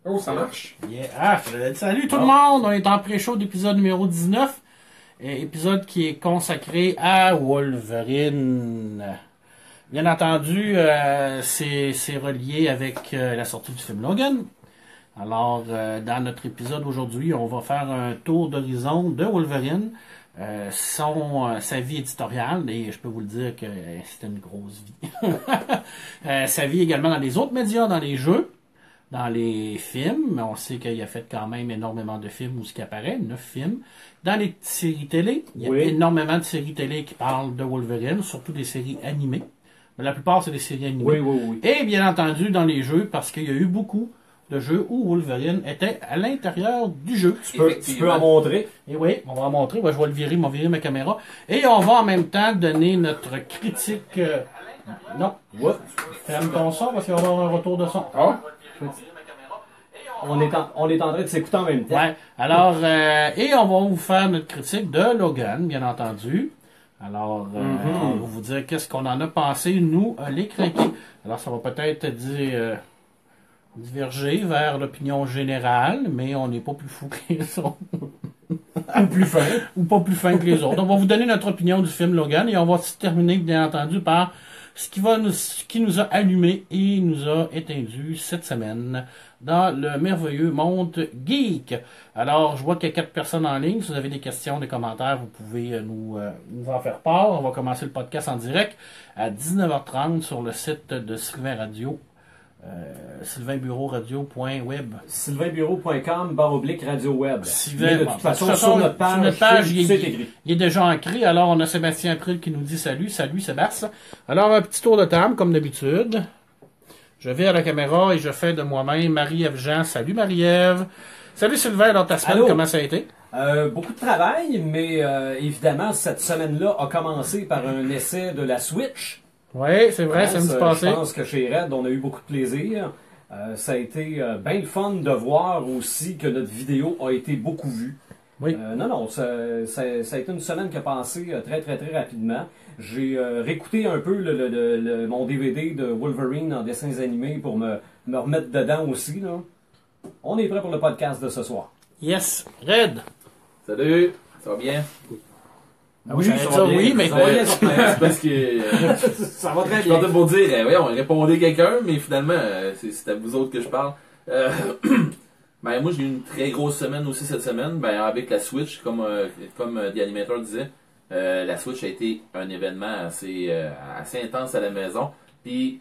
Oh, ça marche. Yeah. Salut tout le monde, on est en pré-show d'épisode numéro 19. Épisode qui est consacré à Wolverine. Bien entendu, c'est relié avec la sortie du film Logan. Alors, dans notre épisode aujourd'hui, on va faire un tour d'horizon de Wolverine. Sa vie éditoriale, et je peux vous le dire que c'était une grosse vie. Sa vie également dans les autres médias, dans les jeux, dans les films. On sait qu'il a fait quand même énormément de films où ce qui apparaît, 9 films. Dans les séries télé, il y a énormément de séries télé qui parlent de Wolverine, surtout des séries animées. Mais la plupart, c'est des séries animées. Oui. Et bien entendu, dans les jeux, parce qu'il y a eu beaucoup de jeux où Wolverine était à l'intérieur du jeu. Tu peux en montrer. Et oui, on va en montrer. Ouais, je vais virer ma caméra. Et on va en même temps donner notre critique... Non. Ferme ton son parce qu'il va y avoir un retour de son. Ah. On est en train de s'écouter en même temps. Ouais. Alors, et on va vous faire notre critique de Logan, bien entendu. Alors, on va vous dire qu'est-ce qu'on en a pensé, nous, les craqués. Alors, ça va peut-être diverger vers l'opinion générale, mais on n'est pas plus fou que les autres. Ou plus fin. Ou pas plus fin que les autres. On va vous donner notre opinion du film Logan et on va se terminer, bien entendu, par ce qui nous a allumé et nous a éteindu cette semaine dans le merveilleux monde geek. Alors, je vois qu'il y a 4 personnes en ligne. Si vous avez des questions, des commentaires, vous pouvez nous en faire part. On va commencer le podcast en direct à 19h30 sur le site de Sylvain Radio. sylvainbureauradio.web sylvainbureau.com/radio web. De toute façon, sur notre page c'est écrit. Il est déjà ancré. Alors, on a Sébastien April qui nous dit salut Sébastien. Alors, un petit tour de table, comme d'habitude. Je vais à la caméra et je fais de moi-même Marie-Ève Jean. Salut Marie-Ève. Salut Sylvain, dans ta semaine, comment ça a été? Beaucoup de travail, mais évidemment, cette semaine-là a commencé par un essai de la Switch. Oui, c'est vrai, samedi passé. Je pense que chez Red, on a eu beaucoup de plaisir. Ça a été bien le fun de voir aussi que notre vidéo a été beaucoup vue. Oui. Ça a été une semaine qui a passé très rapidement. J'ai réécouté un peu mon DVD de Wolverine en dessins animés pour me remettre dedans aussi. Là. On est prêt pour le podcast de ce soir. Yes. Red. Salut, ça va bien? Oui, mais ça va bien. C'est parce que ça va très je bien. suis pour dire, on répondait quelqu'un, mais finalement, c'est à vous autres que je parle. Ben, moi, j'ai eu une très grosse semaine aussi cette semaine, avec la Switch, comme The Animator disait. La Switch a été un événement assez intense à la maison. Puis,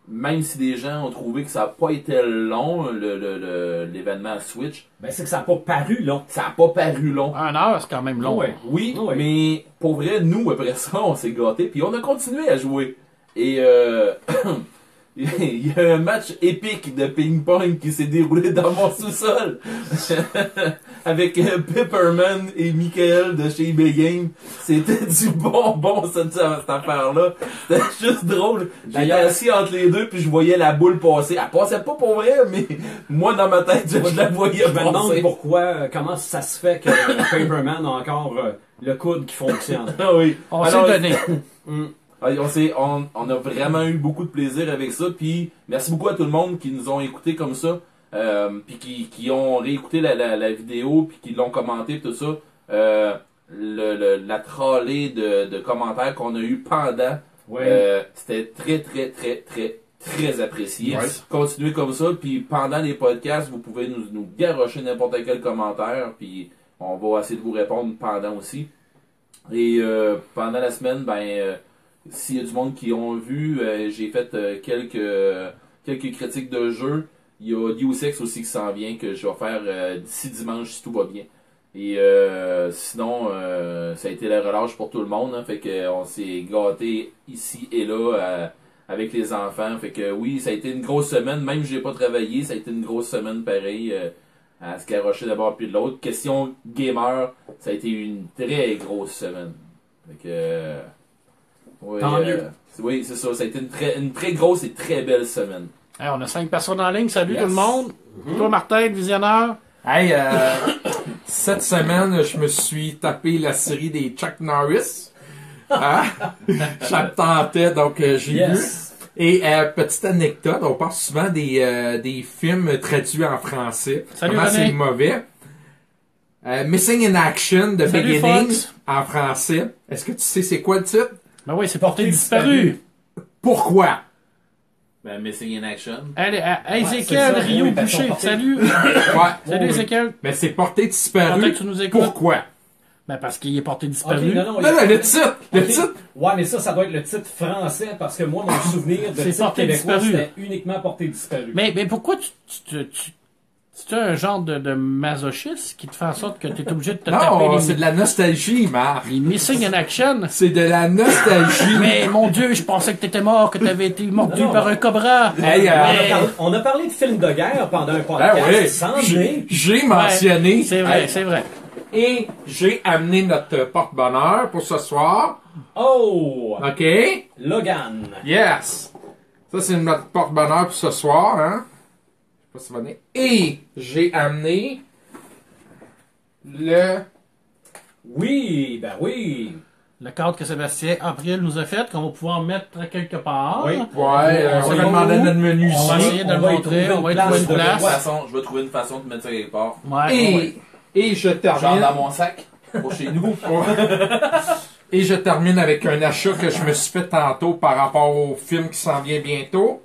même si des gens ont trouvé que ça n'a pas été long, l'événement Switch. Ben, c'est que ça n'a pas paru long. Ça n'a pas paru long. 1 heure, c'est quand même long. Oui, mais pour vrai, nous, après ça, on s'est gâtés, puis on a continué à jouer. Et il y a un match épique de ping-pong qui s'est déroulé dans mon sous-sol avec Pepperman et Michael de chez eBay Game. C'était du bonbon cette affaire-là. C'était juste drôle. J'étais assis entre les deux puis je voyais la boule passer. Elle passait pas pour vrai, mais moi dans ma tête, je la voyais passer. Je me demande comment ça se fait que Pepperman a encore le coude qui fonctionne. Ah oui. On s'est donné. On a vraiment eu beaucoup de plaisir avec ça, puis merci beaucoup à tout le monde qui nous ont écoutés comme ça, puis qui ont réécouté la vidéo, puis qui l'ont commenté, tout ça. La trollée de commentaires qu'on a eu pendant, c'était très apprécié. Yes. Continuez comme ça, puis pendant les podcasts, vous pouvez nous garrocher n'importe quel commentaire, puis on va essayer de vous répondre pendant aussi. Et pendant la semaine, s'il y a du monde qui ont vu, j'ai fait quelques critiques de jeux. Il y a Deus Ex aussi qui s'en vient, que je vais faire d'ici dimanche si tout va bien. Et sinon, ça a été la relâche pour tout le monde. Hein, fait que on s'est gâté ici et là avec les enfants. Fait que oui, ça a été une grosse semaine. Même si j'ai pas travaillé, ça a été une grosse semaine pareil. À se garrocher d'abord puis de l'autre. Question gamer, ça a été une très grosse semaine. Fait que... Tant mieux. Oui, c'est ça. Ça a été une très grosse et très belle semaine. Hey, on a 5 personnes en ligne. Salut tout le monde. Toi, Martin, le visionneur. Hey, cette semaine, je me suis tapé la série des Chuck Norris. Ça me tentait, donc j'ai vu. Et petite anecdote, on parle souvent des films traduits en français. Salut, Comment René. c'est mauvais. Missing in Action de Salut, Beginning Fox. en français. Est-ce que tu sais c'est quoi le titre? Ben oui, c'est porté disparu. Pourquoi? Ben, Missing in Action. Allez, c'est Ézéchiel ça, Rio oui, parce Boucher. qu'on portait- Salut. Ouais. Salut, oui. Ézéchiel. Mais c'est porté Content disparu. que tu nous écoutes. Pourquoi? Ben parce qu'il est porté Ok, disparu. non, Non, non, le titre! Le Ok. titre! Ouais, mais ça doit être le titre français parce que moi, mon souvenir de C'est titre porté québécois, disparu. c'était uniquement porté disparu. Mais pourquoi tu un genre de masochisme qui te fait en sorte que tu es obligé de te taper Non, c'est de la nostalgie, Marc. les Missing in Action? C'est de la nostalgie. Mais mon Dieu, je pensais que t'étais mort, que t'avais été mordu Non, par un cobra. Hey, On a parlé de films de guerre pendant un Ben podcast oui, sans j'ai nez. j'ai mentionné. Ouais, c'est vrai, Hey, c'est vrai. Et j'ai amené notre porte-bonheur pour ce soir. Oh! OK? Logan. Yes! Ça, c'est notre porte-bonheur pour ce soir, hein? Je sais pas si ça va venir. Et j'ai amené le... Oui, ben oui. Le cadre que Sébastien April nous a fait, qu'on va pouvoir mettre quelque part. Oui. Ouais, On on va va demander notre menu On va ici. essayer de le On va y montrer, trouver on va y une trouver place une de place. Je vais trouver une façon de mettre ça quelque part. Ouais. Et je Genre termine... dans mon sac, pour chez nous. Et je termine avec un achat que je me suis fait tantôt par rapport au film qui s'en vient bientôt.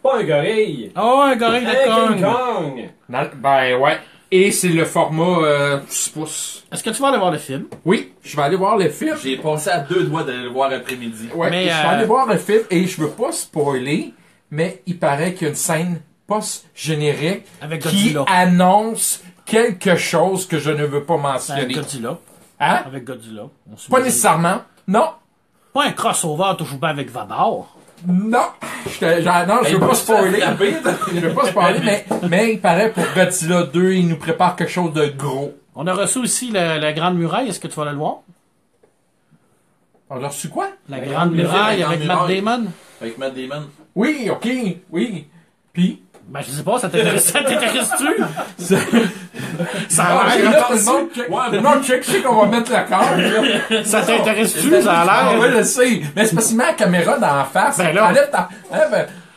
Pas un gorille. Oh, un gorille Hey, de King Kong. Kong. Ben ouais. Et c'est le format 6 pouces. Est-ce que tu vas aller voir le film? Oui, je vais aller voir le film. J'ai passé à 2 doigts d'aller le voir après-midi. Ouais, Mais, je vais aller voir le film et je veux pas spoiler, mais il paraît qu'il y a une scène post-générique Avec qui Godzilla. annonce quelque chose que je ne veux pas Avec mentionner. Godzilla. Hein? Avec Godzilla. On se Pas met- nécessairement. Non. Pas un crossover toujours bien avec Vador. Non. Non, je veux pas spoiler. Je veux pas spoiler, mais il paraît pour Godzilla 2, il nous prépare quelque chose de gros. On a reçu aussi la Grande Muraille. Est-ce que tu vas aller le voir? On a reçu quoi? La La Grande Grande Muraille, Muraille la avec Grande Matt Muraille. Damon? Avec Matt Damon. Oui, ok, oui. Puis? Ben, je sais pas, ça t'intéresse-tu? Ça Ah, a c'est l'air. là, tout le monde check. Tout le monde check, je sais qu'on va mettre le corps. Ça t'intéresse-tu? Ça a Ah, l'air. ouais, je sais. Mais c'est parce qu'il met la caméra dans la face. Ben là. Enlève ta...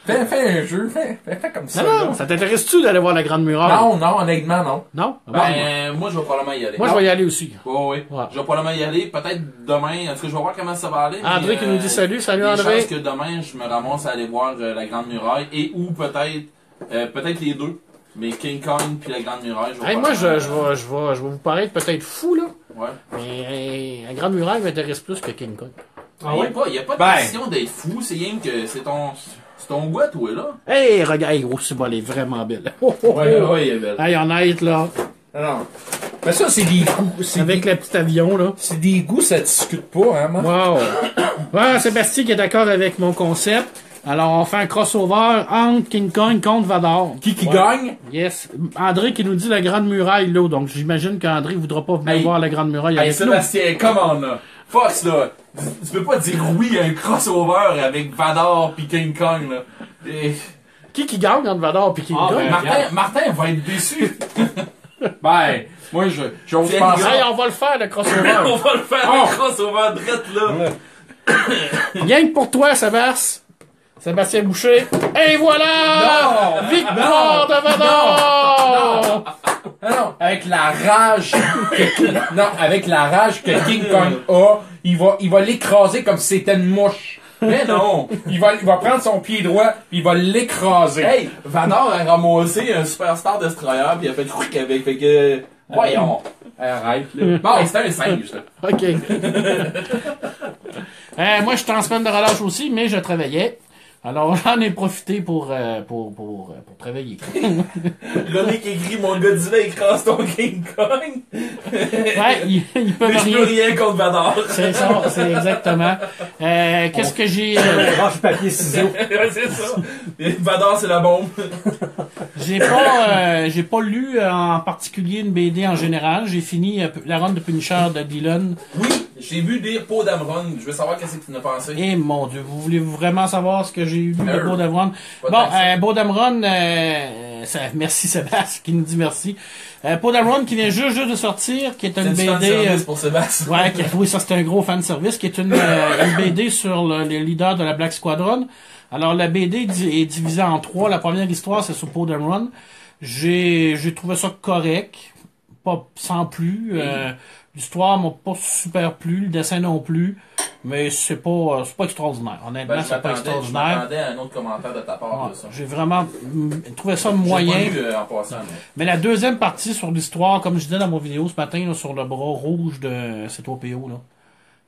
fais un jeu. Fais comme ça. Non, là. non, ça t'intéresse-tu d'aller voir la Grande Muraille? Non, honnêtement, non. Non? Ben, moi, je vais probablement y aller. Moi, je vais y aller aussi. Ouais. Ouais. Je vais probablement y aller. Peut-être demain. En tout cas, je vais voir comment ça va aller. mais, André qui nous dit salut il y a André. des chances que demain, je me ramasse à aller voir la Grande Muraille et ou peut-être les deux. Mais King Kong puis la Grande Muraille, je vais Hey, moi, probablement- je vais vous paraître peut-être fou, là. Ouais. Mais la Grande Muraille m'intéresse plus que King Kong. Il n'y a pas de Ben. question d'être fou. C'est rien que c'est ton goût, toi, là. Hey, regarde, hey, oh, c'est bon, elle est vraiment belle. Ouais, elle est belle. Hey, honnête, là. Non. Mais ça, c'est des goûts. Avec le petit avion, là. C'est des goûts, ça discute pas, hein, moi. Wow. Ouais, Sébastien qui est d'accord avec mon concept. Alors, on fait un crossover entre King Kong contre Vador. Qui gagne? Yes. André qui nous dit la Grande Muraille, là. Donc, j'imagine qu'André voudra pas venir Hey. voir la Grande Muraille Hey, avec nous. Sébastien, comment là? Fox, là. Tu peux pas dire oui à un crossover avec Vador pis King Kong, là. Et- Qui gagne entre Vador et King Ah, Kong? ben, Martin va être déçu. Ben, moi, j'ose C'est penser. Hey, on va le faire, le crossover. On va le faire, Oh. le crossover drette, là. Rien que pour toi, Sébastien. Sébastien Boucher. Et voilà! Victoire de Vador! Non, avec la rage avec la rage que King Kong a, il va l'écraser comme si c'était une mouche. Mais non. Il va prendre son pied droit, puis il va l'écraser. Hey, Vador a ramassé un Superstar Destroyer pis il a fait truc avec, fait que... Voyons. Arrête, là. Bon, c'était un singe, là. OK. Moi, je suis en semaine de relâche aussi, mais je travaillais. Alors, j'en ai profité pour travailler. René qui écrit mon Godzilla écrase ton King Kong. Ouais, ils peuvent Mais je peux rien. rien contre Vador. C'est ça, c'est exactement. Qu'est-ce que j'ai... Branche papier ciseaux. Ouais, c'est ça. Et Vador, c'est la bombe. J'ai pas lu en particulier une BD en général. J'ai fini la run de Punisher de Dylan. Oui, j'ai vu lire Poe Dameron. Je veux savoir qu'est-ce que tu en as pensé. Et mon Dieu, vous voulez vraiment savoir ce que j'ai lu de Beau Dameron? Pas Bon, tant que ça. Beau Dameron, Merci Sébastien qui nous dit merci. Podarun qui vient juste de sortir, qui est une C'est un BD. service pour Sébastien. Ouais, oui, ça c'est un gros fan service, qui est une BD sur le leader de la Black Squadron. Alors la BD est divisée en 3. La première histoire c'est sur Podarun. J'ai trouvé ça correct, pas sans plus. L'histoire m'a pas super plu, le dessin non plus, mais c'est pas extraordinaire. Honnêtement, c'est pas Je extraordinaire. m'attendais à un autre commentaire de ta part Ouais, de ça. j'ai vraiment trouvé ça J'ai moyen. pas lu, en passant, Mais la deuxième partie sur l'histoire, comme je disais dans mon vidéo ce matin, là, sur le bras rouge de C3PO, là.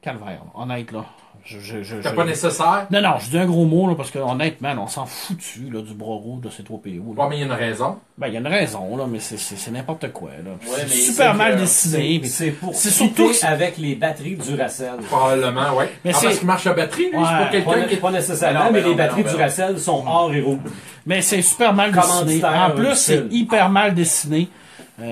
Calvaire, là. Honnête, là. C'est pas nécessaire. Non, je dis un gros mot, là, parce que honnêtement, là, on s'en fout dessus, là, du bras rouge de C3PO. Là. Ouais, mais il y a une raison. Ben, il y a une raison, là, mais c'est n'importe quoi, là. Ouais, C'est mais super c'est mal que dessiné. mais C'est pour c'est surtout surtout avec les batteries Duracell. Probablement, ouais. Mais Parce c'est- qu'il marche à batterie, lui. Ouais, C'est pas quelqu'un qui Pas nécessairement, Ben non, mais ben les non, batteries ben non. Duracell sont or et rouge. Mais c'est super mal dessiné. Commanditaire En plus, c'est utile. hyper mal dessiné. Puis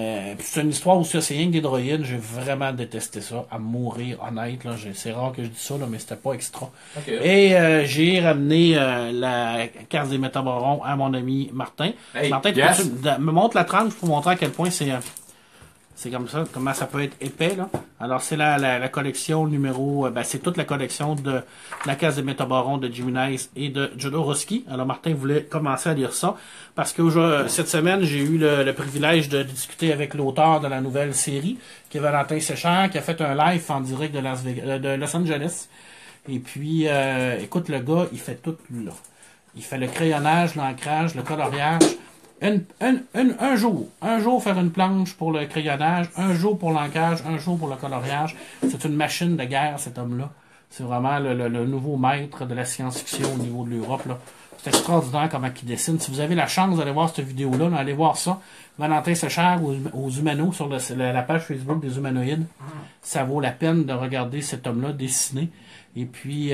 c'est une histoire où ça, c'est rien que des droïdes. J'ai vraiment détesté ça, à mourir, honnête. Là, c'est rare que je dise ça, là, mais c'était pas extra. Ok. Et j'ai ramené la carte des métaborons à mon ami Martin. Hey, Martin, yes. tu me montre la tranche pour montrer à quel point c'est comme ça, comment ça peut être épais, là. Alors, c'est la collection numéro... c'est toute la collection de la case des métaborons de Jimmy Nice et de Jodorowsky. Alors, Martin voulait commencer à lire ça, parce que cette semaine, j'ai eu le privilège de discuter avec l'auteur de la nouvelle série, qui est Valentin Séchard, qui a fait un live en direct de Los Angeles. Et puis, écoute, le gars, il fait tout, là. Il fait le crayonnage, l'ancrage, le coloriage. Un jour faire une planche pour le crayonnage, un jour pour l'ancrage, un jour pour le coloriage. C'est une machine de guerre, cet homme-là. C'est vraiment le nouveau maître de la science-fiction au niveau de l'Europe, là. C'est extraordinaire comment il dessine. Si vous avez la chance d'aller voir cette vidéo-là, allez voir ça. Valentin Séchard aux Humanos sur la page Facebook des Humanoïdes. Ça vaut la peine de regarder cet homme-là dessiner. Et puis,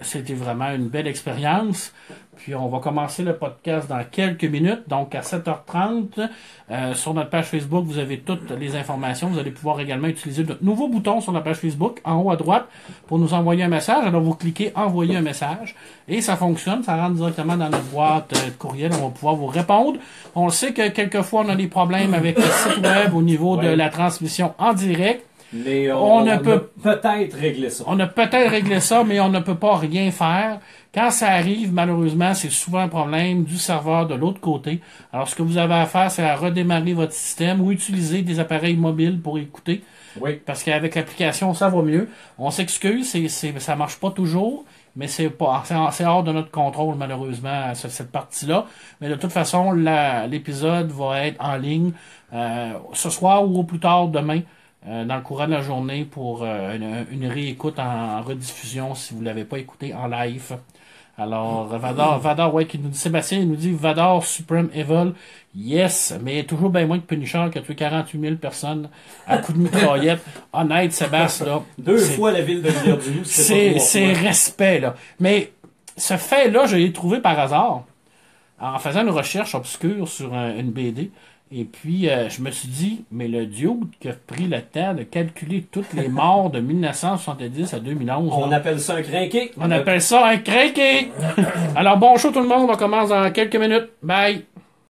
c'était vraiment une belle expérience. Puis, on va commencer le podcast dans quelques minutes. Donc, à 7h30, sur notre page Facebook, vous avez toutes les informations. Vous allez pouvoir également utiliser notre nouveau bouton sur la page Facebook, en haut à droite, pour nous envoyer un message. Alors, vous cliquez « Envoyer un message » et ça fonctionne. Ça rentre directement dans notre boîte de courriel. On va pouvoir vous répondre. On le sait que quelquefois, on a des problèmes avec le site web au niveau de la transmission en direct. Mais On on ne peut- peut-être régler ça. On a peut-être réglé ça, mais on ne peut pas rien faire. Quand ça arrive, malheureusement, c'est souvent un problème du serveur de l'autre côté. Alors, ce que vous avez à faire, c'est à redémarrer votre système ou utiliser des appareils mobiles pour écouter. Oui. Parce qu'avec l'application, ça va mieux. On s'excuse, ça marche pas toujours, mais c'est hors de notre contrôle, malheureusement, cette partie-là. Mais de toute façon, l'épisode va être en ligne ce soir ou au plus tard demain. Dans le courant de la journée pour une réécoute en rediffusion si vous l'avez pas écouté en live. Alors, Vador, ouais, qui nous dit, Sébastien, il nous dit Vador Supreme Evil. Yes, mais toujours bien moins que Punisher qui a tué 48 000 personnes à coups de mitraillette. Honnête, Sébastien, là. Deux c'est- fois la ville de Rivière-du-Loup, c'est respect, là. Mais ce fait-là, je l'ai trouvé par hasard en faisant une recherche obscure sur une BD. Et puis, je me suis dit, mais le dude qui a pris le temps de calculer toutes les morts de 1970 à 2011. On là, appelle ça un crinqué. on appelle ça un craqué. Alors, bon show tout le monde, on commence dans quelques minutes. Bye!